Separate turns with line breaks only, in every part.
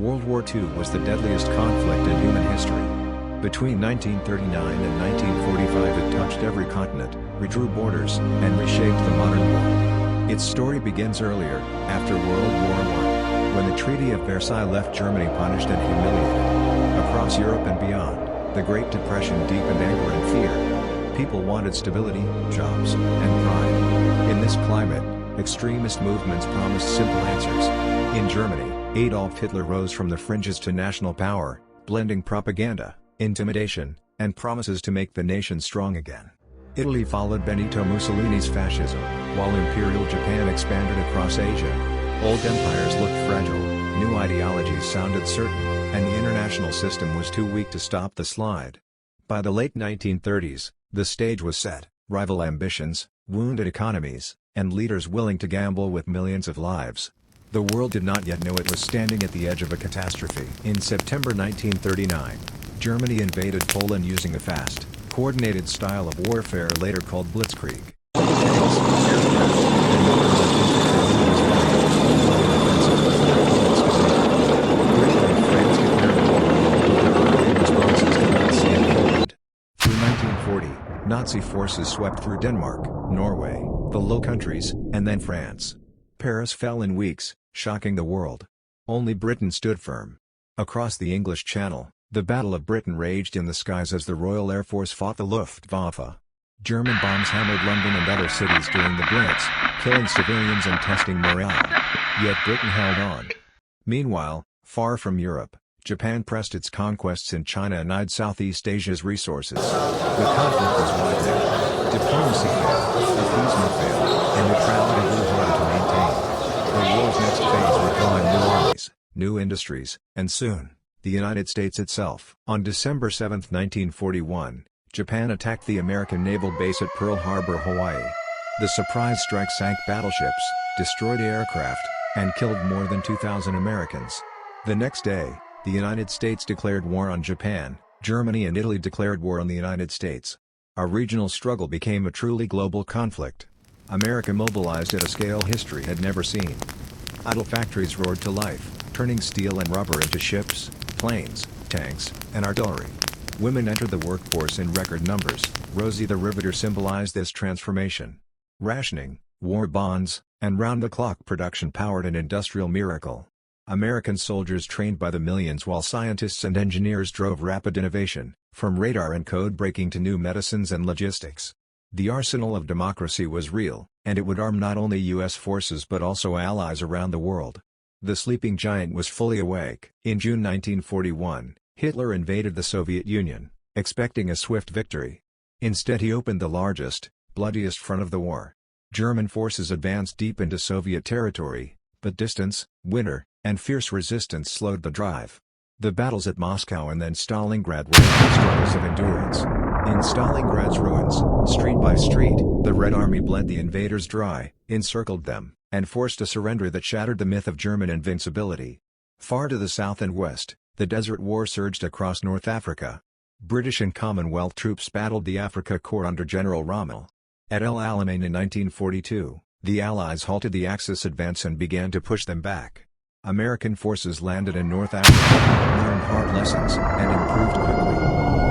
World War II was the deadliest conflict in human history. Between 1939 and 1945 it touched every continent, redrew borders, and reshaped the modern world. Its story begins earlier, after World War I, when the Treaty of Versailles left Germany punished and humiliated. Across Europe and beyond, the Great Depression deepened anger and fear. People wanted stability, jobs, and pride. In this climate, extremist movements promised simple answers. In Germany, Adolf Hitler rose from the fringes to national power, blending propaganda, intimidation, and promises to make the nation strong again. Italy followed Benito Mussolini's fascism, while Imperial Japan expanded across Asia. Old empires looked fragile, new ideologies sounded certain, and the international system was too weak to stop the slide. By the late 1930s, the stage was set, rival ambitions, wounded economies, and leaders willing to gamble with millions of lives. The world did not yet know it was standing at the edge of a catastrophe. In September 1939, Germany invaded Poland using a fast, coordinated style of warfare later called blitzkrieg. Tanks, aircraft, and Britain and France declared war, but responses did not see in Poland. Through 1940, Nazi forces swept through Denmark, Norway, the Low Countries, and then France. Paris fell in weeks, shocking the world. Only Britain stood firm. Across the English Channel, the Battle of Britain raged in the skies as the Royal Air Force fought the Luftwaffe. German bombs hammered London and other cities during the Blitz, killing civilians and testing morale. Yet Britain held on. Meanwhile, far from Europe, Japan pressed its conquests in China and eyed Southeast Asia's resources. The conflict was widening. Diplomacy failed, appeasement failed, and neutrality grew harder to maintain. The war's next phase would draw in new armies, new industries, and soon, the United States itself. On December 7, 1941, Japan attacked the American naval base at Pearl Harbor, Hawaii. The surprise strike sank battleships, destroyed aircraft, and killed more than 2,000 Americans. The next day, the United States declared war on Japan, Germany and Italy declared war on the United States. A regional struggle became a truly global conflict. America mobilized at a scale history had never seen. Idle factories roared to life, turning steel and rubber into ships, planes, tanks, and artillery. Women entered the workforce in record numbers. Rosie the Riveter symbolized this transformation. Rationing, war bonds, and round-the-clock production powered an industrial miracle. American soldiers trained by the millions while scientists and engineers drove rapid innovation, from radar and code breaking to new medicines and logistics. The arsenal of democracy was real, and it would arm not only U.S. forces but also allies around the world. The sleeping giant was fully awake. In June 1941, Hitler invaded the Soviet Union, expecting a swift victory. Instead he opened the largest, bloodiest front of the war. German forces advanced deep into Soviet territory, but distance, winter, and fierce resistance slowed the drive. The battles at Moscow and then Stalingrad were epic struggles of endurance. In Stalingrad's ruins, street by street, the Red Army bled the invaders dry, encircled them, and forced a surrender that shattered the myth of German invincibility. Far to the south and west, the Desert War surged across North Africa. British and Commonwealth troops battled the Afrika Korps under General Rommel. At El Alamein in 1942, the Allies halted the Axis advance and began to push them back. American forces landed in North Africa, learned hard lessons, and improved quickly.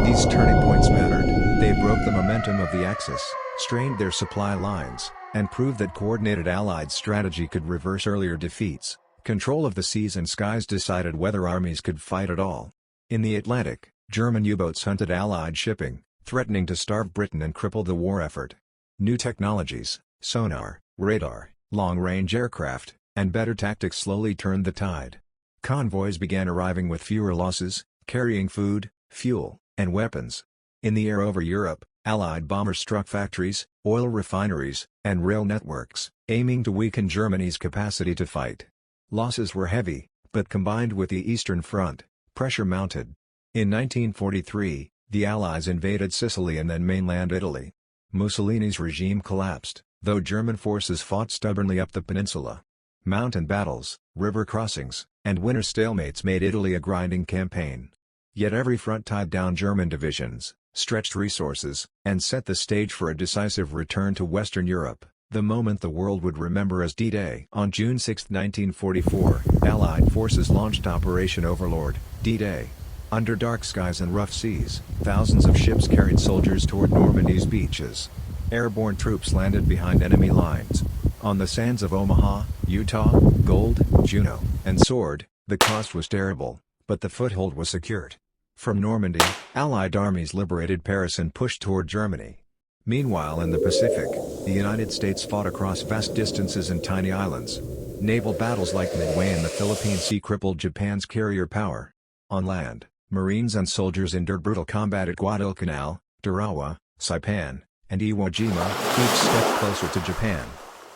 These turning points mattered. They broke the momentum of the Axis, strained their supply lines, and proved that coordinated Allied strategy could reverse earlier defeats. Control of the seas and skies decided whether armies could fight at all. In the Atlantic, German U-boats hunted Allied shipping, threatening to starve Britain and cripple the war effort. New technologies, sonar, radar, long-range aircraft, and better tactics slowly turned the tide. Convoys began arriving with fewer losses, carrying food, fuel, and weapons. In the air over Europe, Allied bombers struck factories, oil refineries, and rail networks, aiming to weaken Germany's capacity to fight. Losses were heavy, but combined with the Eastern Front, pressure mounted. In 1943, the Allies invaded Sicily and then mainland Italy. Mussolini's regime collapsed, though German forces fought stubbornly up the peninsula. Mountain battles, river crossings, and winter stalemates made Italy a grinding campaign. Yet every front tied down German divisions, stretched resources, and set the stage for a decisive return to Western Europe. the moment the world would remember as D-Day. On June 6, 1944, Allied forces launched Operation Overlord, D-Day. Under dark skies and rough seas, thousands of ships carried soldiers toward Normandy's beaches. Airborne troops landed behind enemy lines. On the sands of Omaha, Utah, Gold, Juneau, and Sword, the cost was terrible, but the foothold was secured. From Normandy, Allied armies liberated Paris and pushed toward Germany. Meanwhile in the Pacific, the United States fought across vast distances and tiny islands. Naval battles like Midway in the Philippine Sea crippled Japan's carrier power. On land, Marines and soldiers endured brutal combat at Guadalcanal, Tarawa, Saipan, and Iwo Jima, each step closer to Japan.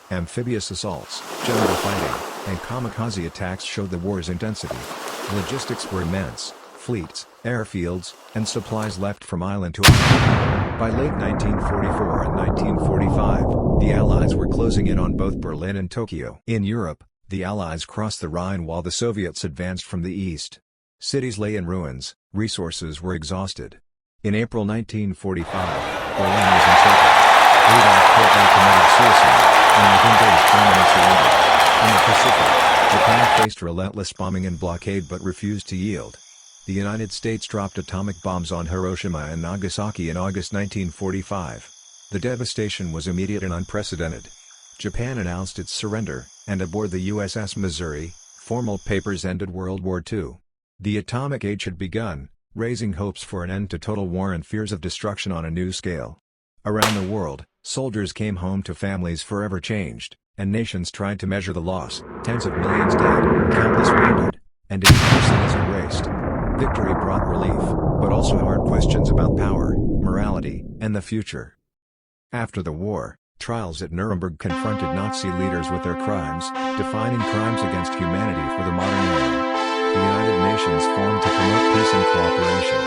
Amphibious assaults, jungle fighting, and kamikaze attacks showed the war's intensity. Logistics were immense. Fleets, airfields, and supplies left from island to island. By late 1944 and 1945, the Allies were closing in on both Berlin and Tokyo. In Europe, the Allies crossed the Rhine while the Soviets advanced from the east. Cities lay in ruins, resources were exhausted. In April 1945, Berlin was encircled. Adolf Hitler committed suicide, and within days Germany surrendered. In the Pacific, Japan faced relentless bombing and blockade but refused to yield. The United States dropped atomic bombs on Hiroshima and Nagasaki in August 1945. The devastation was immediate and unprecedented. Japan announced its surrender, and aboard the USS Missouri, formal papers ended World War II. The atomic age had begun, raising hopes for an end to total war and fears of destruction on a new scale. Around the world, soldiers came home to families forever changed, and nations tried to measure the loss, tens of millions dead, countless wounded, and entire cities erased. Victory brought relief, but also hard questions about power, morality, and the future. After the war, trials at Nuremberg confronted Nazi leaders with their crimes, defining crimes against humanity for the modern era. The United Nations formed to promote peace and cooperation.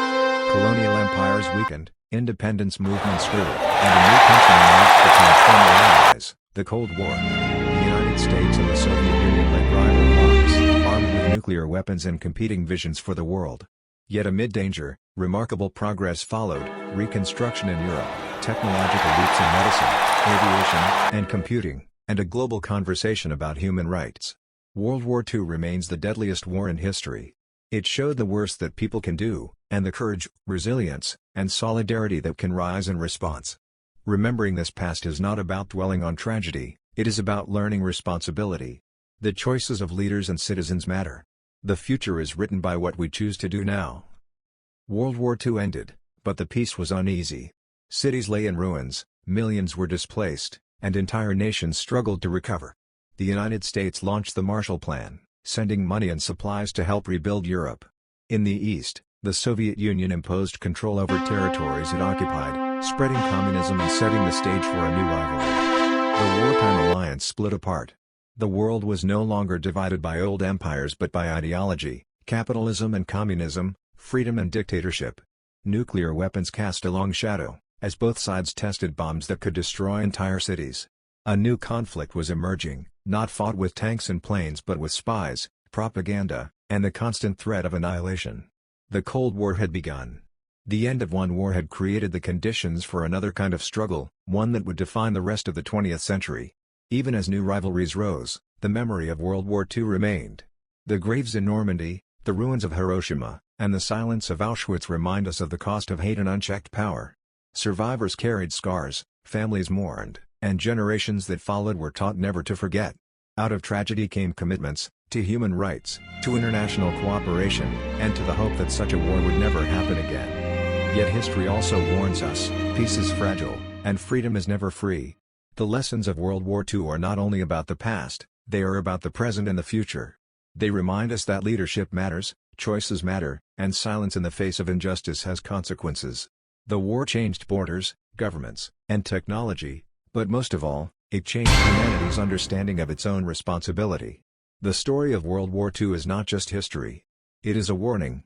Colonial empires weakened, independence movements grew, and a new country emerged between former allies, the Cold War. The United States and the Soviet Union led rival blocs, armed with nuclear weapons and competing visions for the world. Yet amid danger, remarkable progress followed: reconstruction in Europe, technological leaps in medicine, aviation, and computing, and a global conversation about human rights. World War II remains the deadliest war in history. It showed the worst that people can do, and the courage, resilience, and solidarity that can rise in response. Remembering this past is not about dwelling on tragedy, it is about learning responsibility. The choices of leaders and citizens matter. The future is written by what we choose to do now. World War II ended, but the peace was uneasy. Cities lay in ruins, millions were displaced, and entire nations struggled to recover. The United States launched the Marshall Plan, sending money and supplies to help rebuild Europe. In the East, the Soviet Union imposed control over territories it occupied, spreading communism and setting the stage for a new rivalry. The wartime alliance split apart. The world was no longer divided by old empires but by ideology, capitalism and communism, freedom and dictatorship. Nuclear weapons cast a long shadow, as both sides tested bombs that could destroy entire cities. A new conflict was emerging, not fought with tanks and planes but with spies, propaganda, and the constant threat of annihilation. The Cold War had begun. The end of one war had created the conditions for another kind of struggle, one that would define the rest of the 20th century. Even as new rivalries rose, the memory of World War II remained. The graves in Normandy, the ruins of Hiroshima, and the silence of Auschwitz remind us of the cost of hate and unchecked power. Survivors carried scars, families mourned, and generations that followed were taught never to forget. Out of tragedy came commitments, to human rights, to international cooperation, and to the hope that such a war would never happen again. Yet history also warns us, peace is fragile, and freedom is never free. The lessons of World War II are not only about the past, they are about the present and the future. They remind us that leadership matters, choices matter, and silence in the face of injustice has consequences. The war changed borders, governments, and technology, but most of all, it changed humanity's understanding of its own responsibility. The story of World War II is not just history. It is a warning,